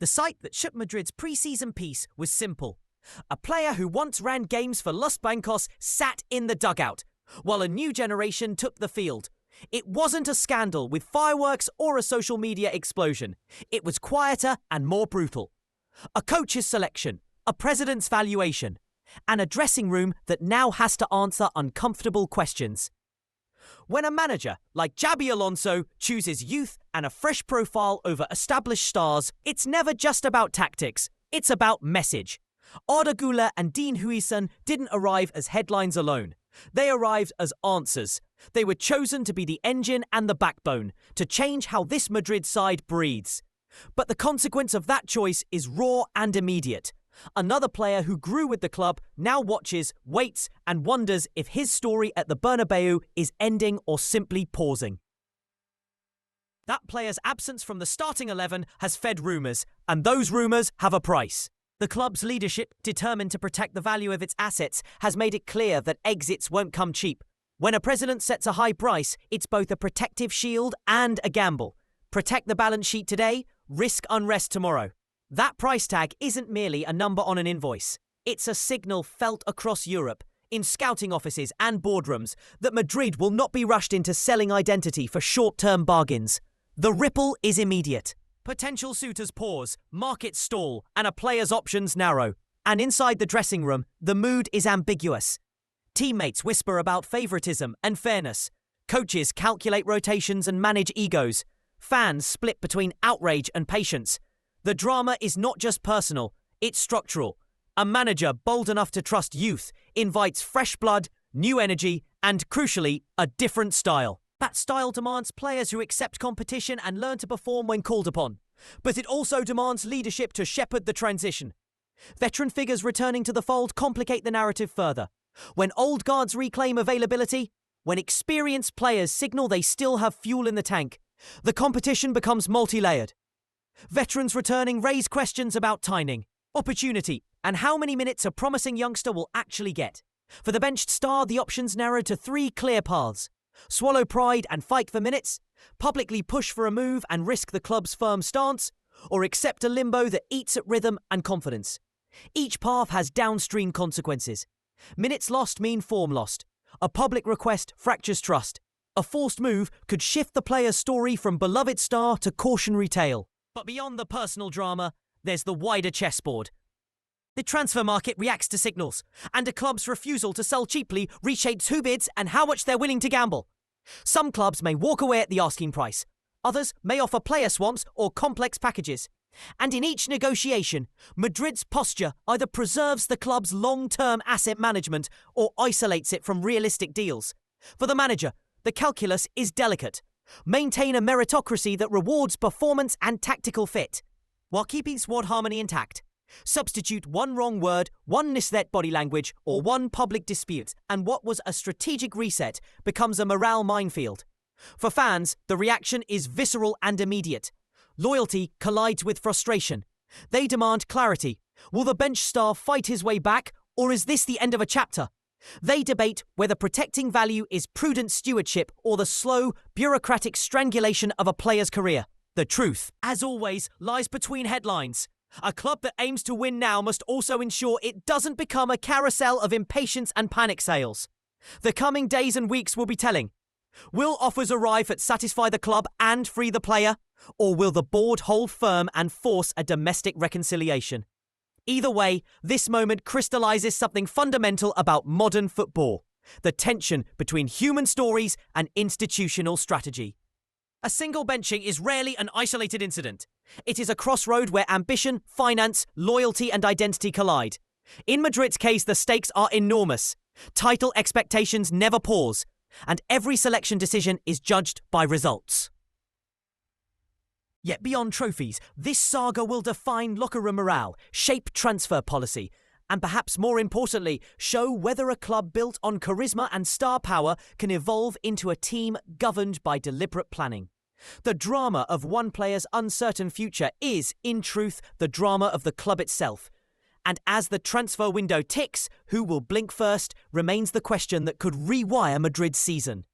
The site that shook Madrid's pre-season peace was simple. A player who once ran games for Los Blancos sat in the dugout, while a new generation took the field. It wasn't a scandal with fireworks or a social media explosion. It was quieter and more brutal. A coach's selection, a president's valuation, and a dressing room that now has to answer uncomfortable questions. When a manager like Xabi Alonso chooses youth and a fresh profile over established stars, it's never just about tactics, it's about message. Arda Güler and Dean Huijsen didn't arrive as headlines alone. They arrived as answers. They were chosen to be the engine and the backbone, to change how this Madrid side breathes. But the consequence of that choice is raw and immediate. Another player who grew with the club now watches, waits, and wonders if his story at the Bernabeu is ending or simply pausing. That player's absence from the starting 11 has fed rumours, and those rumours have a price. The club's leadership, determined to protect the value of its assets, has made it clear that exits won't come cheap. When a president sets a high price, it's both a protective shield and a gamble. Protect the balance sheet today, risk unrest tomorrow. That price tag isn't merely a number on an invoice. It's a signal felt across Europe, in scouting offices and boardrooms, that Madrid will not be rushed into selling identity for short-term bargains. The ripple is immediate. Potential suitors pause, markets stall, and a player's options narrow. And inside the dressing room, the mood is ambiguous. Teammates whisper about favouritism and fairness. Coaches calculate rotations and manage egos. Fans split between outrage and patience. The drama is not just personal, it's structural. A manager bold enough to trust youth invites fresh blood, new energy, and crucially, a different style. That style demands players who accept competition and learn to perform when called upon. But it also demands leadership to shepherd the transition. Veteran figures returning to the fold complicate the narrative further. When old guards reclaim availability, when experienced players signal they still have fuel in the tank, the competition becomes multi-layered. Veterans returning raise questions about timing, opportunity, and how many minutes a promising youngster will actually get. For the benched star, the options narrowed to 3 clear paths. Swallow pride and fight for minutes, publicly push for a move and risk the club's firm stance, or accept a limbo that eats at rhythm and confidence. Each path has downstream consequences. Minutes lost mean form lost. A public request fractures trust. A forced move could shift the player's story from beloved star to cautionary tale. But beyond the personal drama, there's the wider chessboard. The transfer market reacts to signals, and a club's refusal to sell cheaply reshapes who bids and how much they're willing to gamble. Some clubs may walk away at the asking price. Others may offer player swamps or complex packages. And in each negotiation, Madrid's posture either preserves the club's long-term asset management or isolates it from realistic deals. For the manager, the calculus is delicate. Maintain a meritocracy that rewards performance and tactical fit, while keeping squad harmony intact. Substitute one wrong word, one misled body language, or one public dispute, and what was a strategic reset becomes a morale minefield. For fans, the reaction is visceral and immediate. Loyalty collides with frustration. They demand clarity. Will the bench star fight his way back, or is this the end of a chapter? They debate whether protecting value is prudent stewardship or the slow, bureaucratic strangulation of a player's career. The truth, as always, lies between headlines. A club that aims to win now must also ensure it doesn't become a carousel of impatience and panic sales. The coming days and weeks will be telling. Will offers arrive that satisfy the club and free the player? Or will the board hold firm and force a domestic reconciliation? Either way, this moment crystallizes something fundamental about modern football: the tension between human stories and institutional strategy. A single benching is rarely an isolated incident. It is a crossroad where ambition, finance, loyalty, and identity collide. In Madrid's case, the stakes are enormous. Title expectations never pause, and every selection decision is judged by results. Yet beyond trophies, this saga will define locker room morale, shape transfer policy, and perhaps more importantly, show whether a club built on charisma and star power can evolve into a team governed by deliberate planning. The drama of one player's uncertain future is, in truth, the drama of the club itself. And as the transfer window ticks, who will blink first remains the question that could rewire Madrid's season.